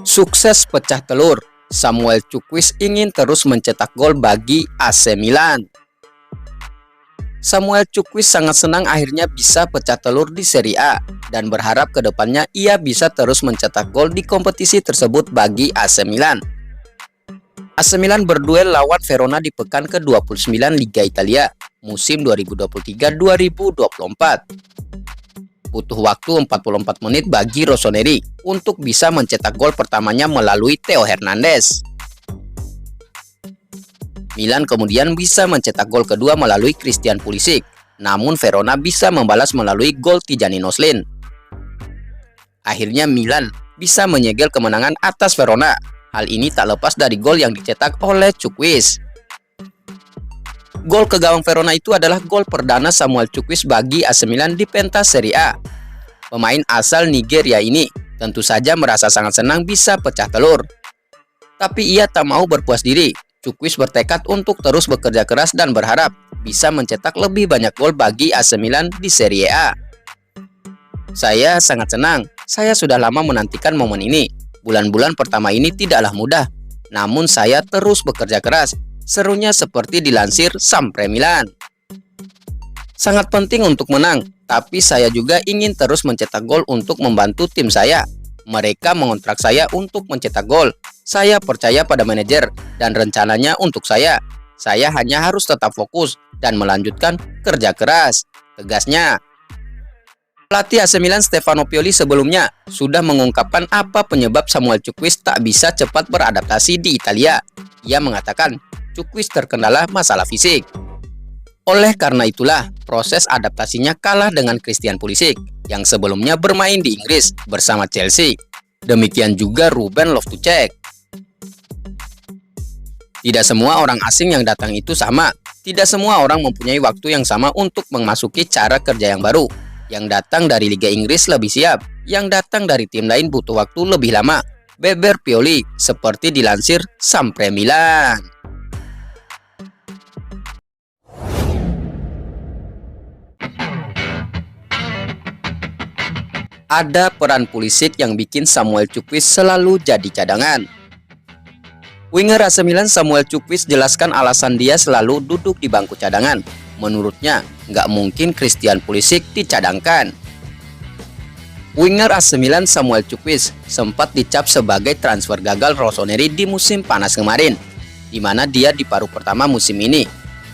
Sukses pecah telur, Samuel Chukwueze ingin terus mencetak gol bagi AC Milan. Samuel Chukwueze sangat senang akhirnya bisa pecah telur di Serie A dan berharap kedepannya ia bisa terus mencetak gol di kompetisi tersebut bagi AC Milan. AC Milan berduel lawan Verona di pekan ke-29 Liga Italia musim 2023-2024. Butuh waktu 44 menit bagi Rossoneri untuk bisa mencetak gol pertamanya melalui Theo Hernandez. Milan kemudian bisa mencetak gol kedua melalui Christian Pulisic, namun Verona bisa membalas melalui gol Tijani Noslin. Akhirnya Milan bisa menyegel kemenangan atas Verona. Hal ini tak lepas dari gol yang dicetak oleh Chukwueze. Gol ke gawang Verona itu adalah gol perdana Samuel Chukwueze bagi AC Milan di pentas Serie A. Pemain asal Nigeria ini tentu saja merasa sangat senang bisa pecah telur. Tapi ia tak mau berpuas diri. Chukwueze bertekad untuk terus bekerja keras dan berharap bisa mencetak lebih banyak gol bagi AC Milan di Serie A. Saya sangat senang, saya sudah lama menantikan momen ini. Bulan-bulan pertama ini tidaklah mudah, namun saya terus bekerja keras, serunya seperti dilansir Sampre Milan. Sangat penting untuk menang, tapi saya juga ingin terus mencetak gol untuk membantu tim saya. Mereka mengontrak saya untuk mencetak gol. Saya percaya pada manajer dan rencananya untuk saya. Saya hanya harus tetap fokus dan melanjutkan kerja keras, tegasnya. Pelatih AC Milan Stefano Pioli sebelumnya sudah mengungkapkan apa penyebab Samuel Chukwueze tak bisa cepat beradaptasi di Italia. Ia mengatakan Chukwueze terkendala masalah fisik. Oleh karena itulah, proses adaptasinya kalah dengan Christian Pulisic yang sebelumnya bermain di Inggris bersama Chelsea. Demikian juga Ruben Loftus-Cheek. Tidak semua orang asing yang datang itu sama. Tidak semua orang mempunyai waktu yang sama untuk memasuki cara kerja yang baru. Yang datang dari Liga Inggris lebih siap. Yang datang dari tim lain butuh waktu lebih lama. Beber Pioli, seperti dilansir Sampre Milan. Ada peran Pulisic yang bikin Samuel Chukwueze selalu jadi cadangan. Winger AC Milan Samuel Chukwueze jelaskan alasan dia selalu duduk di bangku cadangan. Menurutnya, nggak mungkin Christian Pulisic dicadangkan. Winger AC Milan Samuel Chukwueze sempat dicap sebagai transfer gagal Rossoneri di musim panas kemarin, di mana dia di paruh pertama musim ini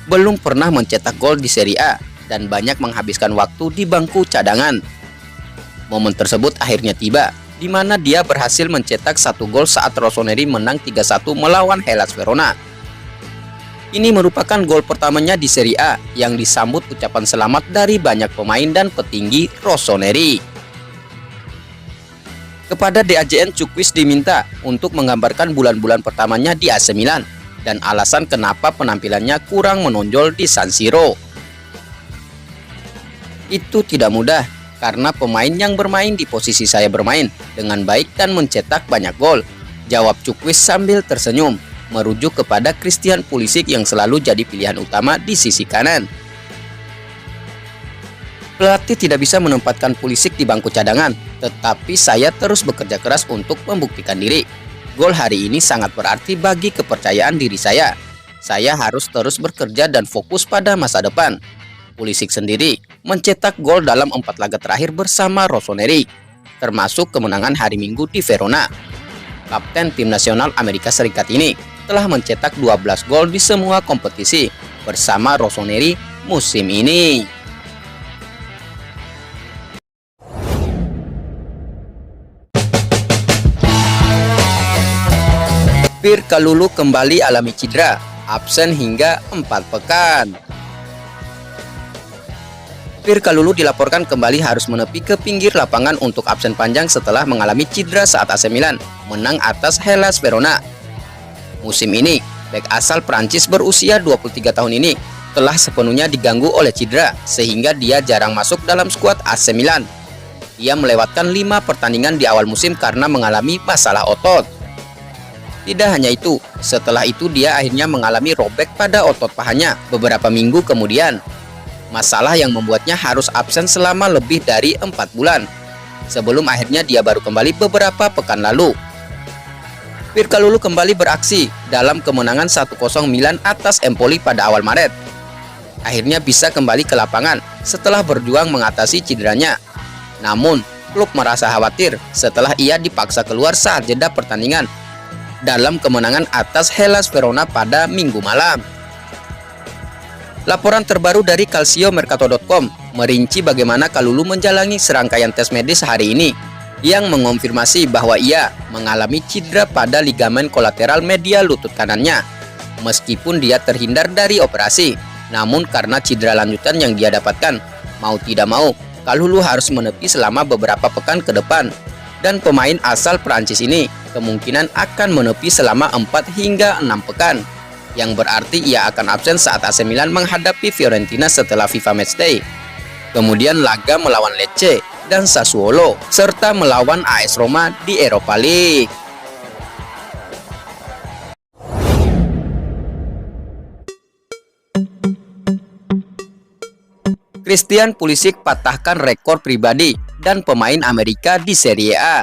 belum pernah mencetak gol di Serie A dan banyak menghabiskan waktu di bangku cadangan. Momen tersebut akhirnya tiba, di mana dia berhasil mencetak 1 gol saat Rossoneri menang 3-1 melawan Hellas Verona. Ini merupakan gol pertamanya di Serie A yang disambut ucapan selamat dari banyak pemain dan petinggi Rossoneri. Kepada DAJN, Chukwueze diminta untuk menggambarkan bulan-bulan pertamanya di AC Milan dan alasan kenapa penampilannya kurang menonjol di San Siro. Itu tidak mudah, karena pemain yang bermain di posisi saya bermain dengan baik dan mencetak banyak gol, jawab Chukwueze sambil tersenyum, merujuk kepada Christian Pulisic yang selalu jadi pilihan utama di sisi kanan. Pelatih tidak bisa menempatkan Pulisic di bangku cadangan, tetapi saya terus bekerja keras untuk membuktikan diri. Gol hari ini sangat berarti bagi kepercayaan diri saya. Saya harus terus bekerja dan fokus pada masa depan. Pulisic sendiri mencetak gol dalam 4 laga terakhir bersama Rossoneri, termasuk kemenangan hari Minggu di Verona. Kapten tim nasional Amerika Serikat ini telah mencetak 12 gol di semua kompetisi bersama Rossoneri musim ini. Pierre Kalulu kembali alami cedera, absen hingga 4 pekan. Pierre Kalulu dilaporkan kembali harus menepi ke pinggir lapangan untuk absen panjang setelah mengalami cedera saat AC Milan menang atas Hellas Verona. Musim ini, bek asal Prancis berusia 23 tahun ini telah sepenuhnya diganggu oleh cedera sehingga dia jarang masuk dalam skuad AC Milan. Ia melewatkan 5 pertandingan di awal musim karena mengalami masalah otot. Tidak hanya itu, setelah itu dia akhirnya mengalami robek pada otot pahanya beberapa minggu kemudian. Masalah yang membuatnya harus absen selama lebih dari 4 bulan. Sebelum akhirnya dia baru kembali beberapa pekan lalu. Pirkalulu kembali beraksi dalam kemenangan 1-0 Milan atas Empoli pada awal Maret. Akhirnya bisa kembali ke lapangan setelah berjuang mengatasi cederanya. Namun, klub merasa khawatir setelah ia dipaksa keluar saat jeda pertandingan dalam kemenangan atas Hellas Verona pada Minggu malam. Laporan terbaru dari calciomercato.com merinci bagaimana Kalulu menjalani serangkaian tes medis hari ini yang mengonfirmasi bahwa ia mengalami cedera pada ligamen kolateral medial lutut kanannya. Meskipun dia terhindar dari operasi, namun karena cedera lanjutan yang dia dapatkan, mau tidak mau, Kalulu harus menepi selama beberapa pekan ke depan. Dan pemain asal Prancis ini kemungkinan akan menepi selama 4 hingga 6 pekan. Yang berarti ia akan absen saat AC Milan menghadapi Fiorentina setelah FIFA Matchday. Kemudian laga melawan Lecce dan Sassuolo, serta melawan AS Roma di Europa League. Christian Pulisic patahkan rekor pribadi dan pemain Amerika di Serie A.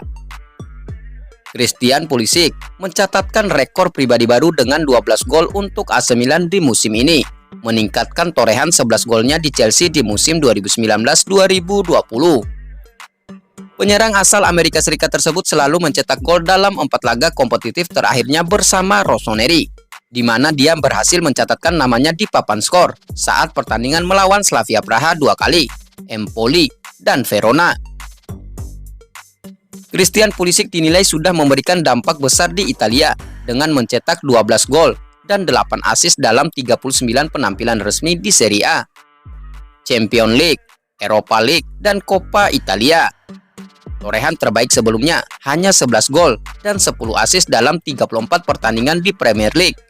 Christian Pulisic mencatatkan rekor pribadi baru dengan 12 gol untuk AC Milan di musim ini, meningkatkan torehan 11 golnya di Chelsea di musim 2019-2020. Penyerang asal Amerika Serikat tersebut selalu mencetak gol dalam 4 laga kompetitif terakhirnya bersama Rossoneri, di mana dia berhasil mencatatkan namanya di papan skor saat pertandingan melawan Slavia Praha 2 kali, Empoli, dan Verona. Christian Pulisic dinilai sudah memberikan dampak besar di Italia dengan mencetak 12 gol dan 8 assist dalam 39 penampilan resmi di Serie A, Champions League, Europa League, dan Coppa Italia. Torehan terbaik sebelumnya hanya 11 gol dan 10 assist dalam 34 pertandingan di Premier League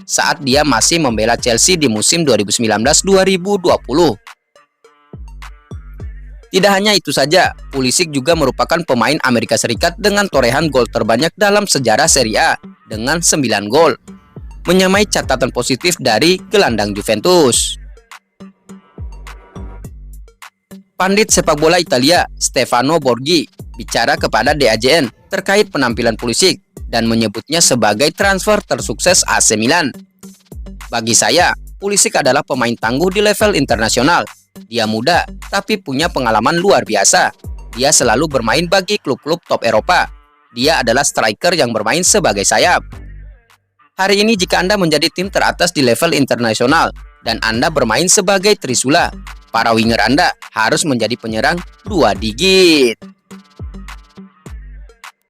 saat dia masih membela Chelsea di musim 2019-2020. Tidak hanya itu saja, Pulisic juga merupakan pemain Amerika Serikat dengan torehan gol terbanyak dalam sejarah Serie A dengan 9 gol, menyamai catatan positif dari gelandang Juventus. Pandit sepak bola Italia Stefano Borghi bicara kepada DAJN terkait penampilan Pulisic dan menyebutnya sebagai transfer tersukses AC Milan. Bagi saya, Pulisic adalah pemain tangguh di level internasional. Dia muda, tapi punya pengalaman luar biasa. Dia selalu bermain bagi klub-klub top Eropa. Dia adalah striker yang bermain sebagai sayap. Hari ini jika Anda menjadi tim teratas di level internasional dan Anda bermain sebagai trisula, para winger Anda harus menjadi penyerang 2 digit.